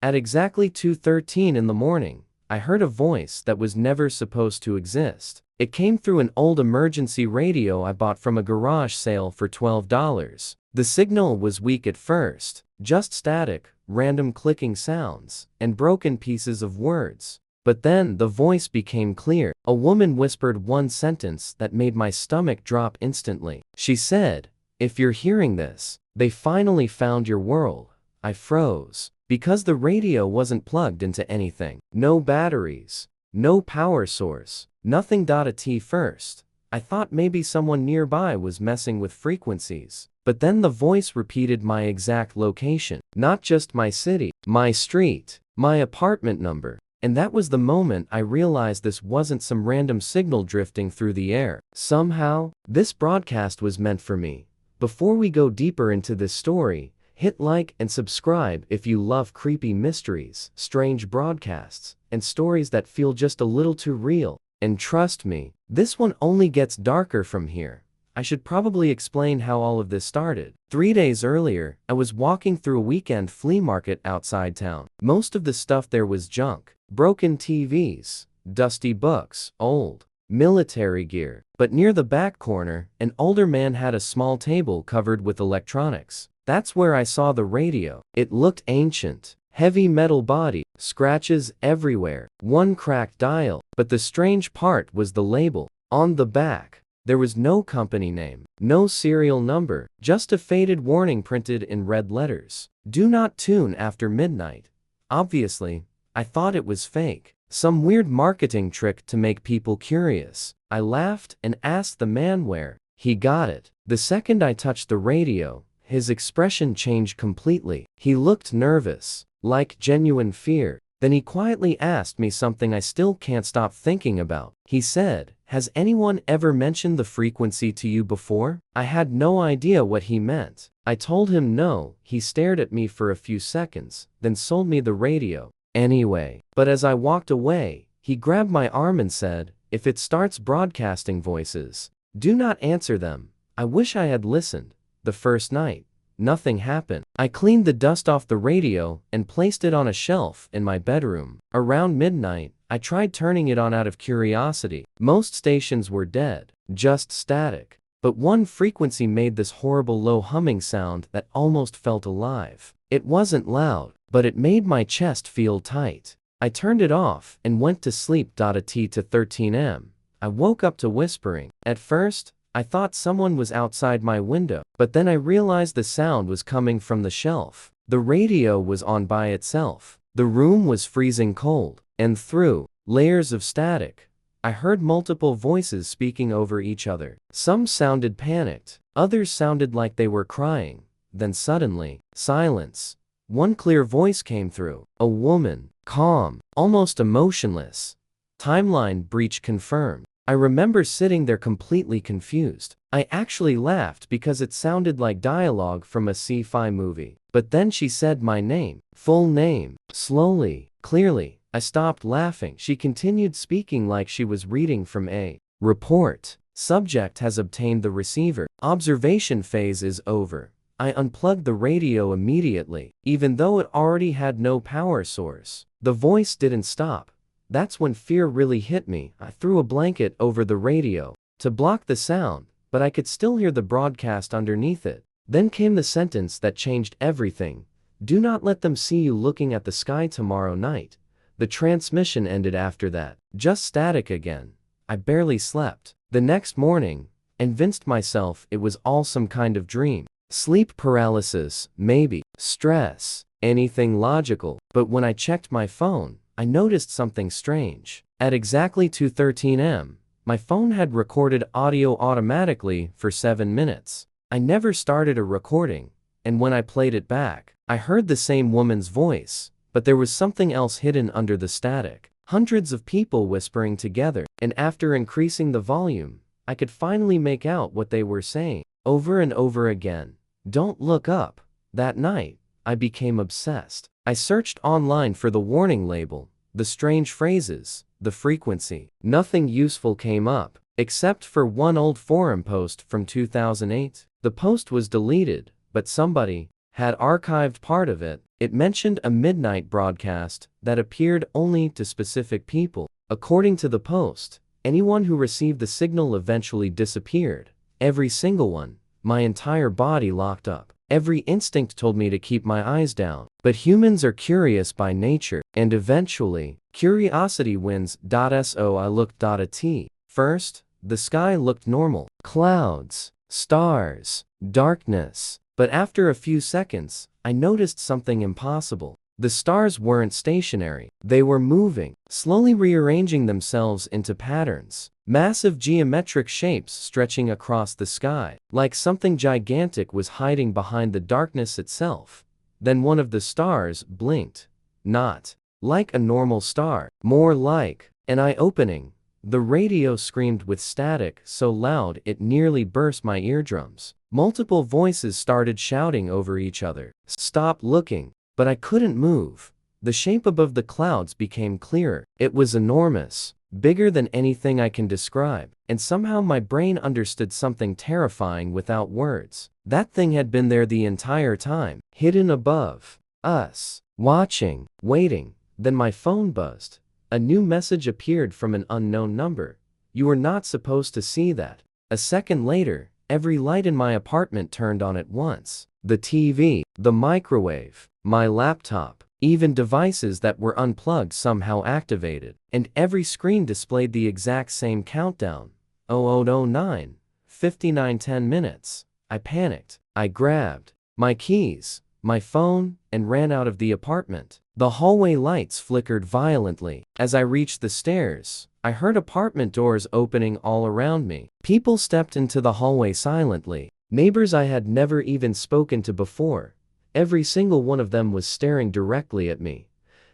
At exactly 2:13 in the morning, I heard a voice that was never supposed to exist. It came through an old emergency radio I bought from a garage sale for $12. The signal was weak at first, just static, random clicking sounds, and broken pieces of words. But then the voice became clear. A woman whispered one sentence that made my stomach drop instantly. She said, "If you're hearing this, they finally found your world." I froze. Because the radio wasn't plugged into anything. No batteries. No power source. Nothing. At first, I thought maybe someone nearby was messing with frequencies. But then the voice repeated my exact location. Not just my city, my street, my apartment number. And that was the moment I realized this wasn't some random signal drifting through the air. Somehow, this broadcast was meant for me. Before we go deeper into this story, hit like and subscribe if you love creepy mysteries, strange broadcasts, and stories that feel just a little too real. And trust me, this one only gets darker from here. I should probably explain how all of this started. 3 days earlier, I was walking through a weekend flea market outside town. Most of the stuff there was junk. Broken TVs, dusty books, old military gear. But near the back corner, an older man had a small table covered with electronics. That's where I saw the radio. It looked ancient. Heavy metal body, scratches everywhere, one cracked dial. But the strange part was the label. On the back, there was no company name, no serial number, just a faded warning printed in red letters. Do not tune after midnight. Obviously, I thought it was fake. Some weird marketing trick to make people curious. I laughed and asked the man where he got it. The second I touched the radio, his expression changed completely. He looked nervous, like genuine fear. Then he quietly asked me something I still can't stop thinking about. He said, "Has anyone ever mentioned the frequency to you before?" I had no idea what he meant. I told him no. He stared at me for a few seconds, then sold me the radio anyway. But as I walked away, he grabbed my arm and said, "If it starts broadcasting voices, do not answer them." I wish I had listened. The first night, nothing happened. I cleaned the dust off the radio and placed it on a shelf in my bedroom. Around midnight, I tried turning it on out of curiosity. Most stations were dead, just static. But one frequency made this horrible low humming sound that almost felt alive. It wasn't loud, but it made my chest feel tight. I turned it off and went to sleep. At 2:13 am, I woke up to whispering. At first, I thought someone was outside my window, but then I realized the sound was coming from the shelf. The radio was on by itself. The room was freezing cold, and through layers of static, I heard multiple voices speaking over each other. Some sounded panicked, others sounded like they were crying. Then suddenly, silence. One clear voice came through. A woman, calm, almost emotionless. Timeline breach confirmed. I remember sitting there completely confused. I actually laughed because it sounded like dialogue from a sci-fi movie. But then she said my name, full name, slowly, clearly. I stopped laughing. She continued speaking like she was reading from a report. Subject has obtained the receiver. Observation phase is over. I unplugged the radio immediately, even though it already had no power source. The voice didn't stop. That's when fear really hit me. I threw a blanket over the radio to block the sound, but I could still hear the broadcast underneath it. Then came the sentence that changed everything. "Do not let them see you looking at the sky tomorrow night." The transmission ended after that. Just static again. I barely slept. The next morning, convinced myself it was all some kind of dream. Sleep paralysis, maybe. Stress. Anything logical. But when I checked my phone, I noticed something strange. At exactly 2:13 am, my phone had recorded audio automatically for 7 minutes. I never started a recording, and when I played it back, I heard the same woman's voice, but there was something else hidden under the static. Hundreds of people whispering together, and after increasing the volume, I could finally make out what they were saying, over and over again. "Don't look up." That night, I became obsessed. I searched online for the warning label, the strange phrases, the frequency. Nothing useful came up, except for one old forum post from 2008. The post was deleted, but somebody had archived part of it. It mentioned a midnight broadcast that appeared only to specific people. According to the post, anyone who received the signal eventually disappeared. Every single one. My entire body locked up. Every instinct told me to keep my eyes down. But humans are curious by nature, and eventually, curiosity wins. So I looked at. First, the sky looked normal. Clouds, stars, darkness. But after a few seconds, I noticed something impossible. The stars weren't stationary. They were moving, slowly rearranging themselves into patterns. Massive geometric shapes stretching across the sky, like something gigantic was hiding behind the darkness itself. Then one of the stars blinked. Not like a normal star, more like an eye-opening. The radio screamed with static so loud it nearly burst my eardrums. Multiple voices started shouting over each other. Stop looking. But I couldn't move. The shape above the clouds became clearer. It was enormous, bigger than anything I can describe, and somehow my brain understood something terrifying without words. That thing had been there the entire time, hidden above us, watching, waiting. Then my phone buzzed. A new message appeared from an unknown number. You were not supposed to see that. A second later, every light in my apartment turned on at once. The TV, the microwave, my laptop, even devices that were unplugged somehow activated, and every screen displayed the exact same countdown. 0009, 59:10 minutes. I panicked. I grabbed my keys, my phone, and ran out of the apartment. The hallway lights flickered violently. As I reached the stairs, I heard apartment doors opening all around me. People stepped into the hallway silently. Neighbors I had never even spoken to before. Every single one of them was staring directly at me.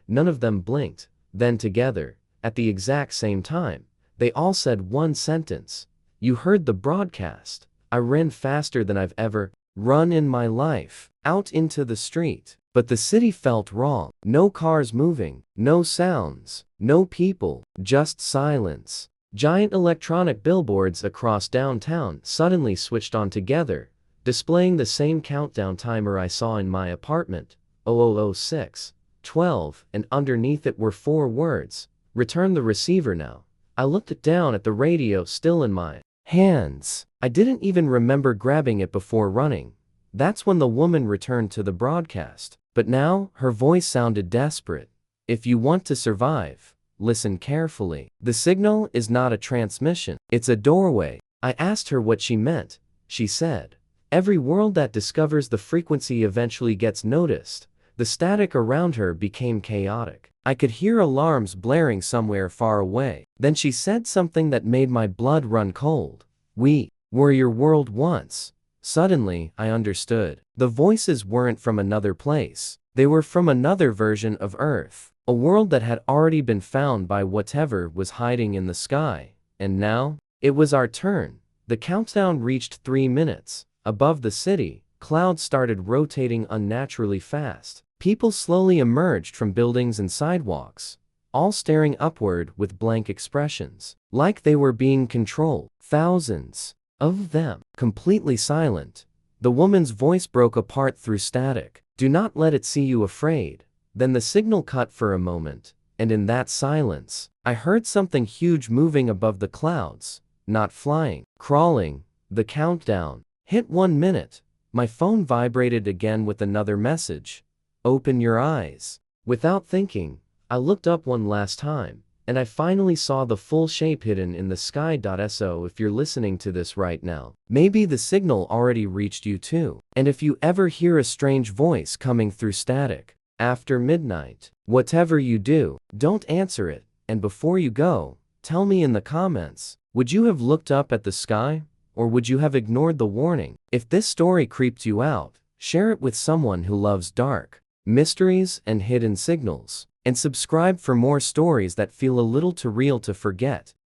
None of them blinked. Then together, at the exact same time, they all said one sentence. You heard the broadcast. I ran faster than I've ever run in my life, out into the street. But the city felt wrong. No cars moving, no sounds, no people, just silence. Giant electronic billboards across downtown suddenly switched on together, displaying the same countdown timer I saw in my apartment, 0006, 12, and underneath it were 4 words, return the receiver now. I looked down at the radio still in my hands. I didn't even remember grabbing it before running. That's when the woman returned to the broadcast. But now, her voice sounded desperate. If you want to survive, listen carefully. The signal is not a transmission, it's a doorway. I asked her what she meant. She said, every world that discovers the frequency eventually gets noticed. The static around her became chaotic. I could hear alarms blaring somewhere far away. Then she said something that made my blood run cold. We were your world once. Suddenly, I understood. The voices weren't from another place. They were from another version of Earth. A world that had already been found by whatever was hiding in the sky. And now, it was our turn. The countdown reached 3 minutes. Above the city, clouds started rotating unnaturally fast. People slowly emerged from buildings and sidewalks, all staring upward with blank expressions, like they were being controlled. Thousands of them, completely silent. The woman's voice broke apart through static. Do not let it see you afraid. Then the signal cut for a moment, and in that silence, I heard something huge moving above the clouds, not flying, crawling. The countdown hit 1 minute. My phone vibrated again with another message. Open your eyes. Without thinking, I looked up one last time, and I finally saw the full shape hidden in the sky. So if you're listening to this right now, maybe the signal already reached you too. And if you ever hear a strange voice coming through static after midnight, whatever you do, don't answer it. And before you go, tell me in the comments, would you have looked up at the sky? Or would you have ignored the warning? If this story creeped you out, share it with someone who loves dark mysteries and hidden signals. And subscribe for more stories that feel a little too real to forget.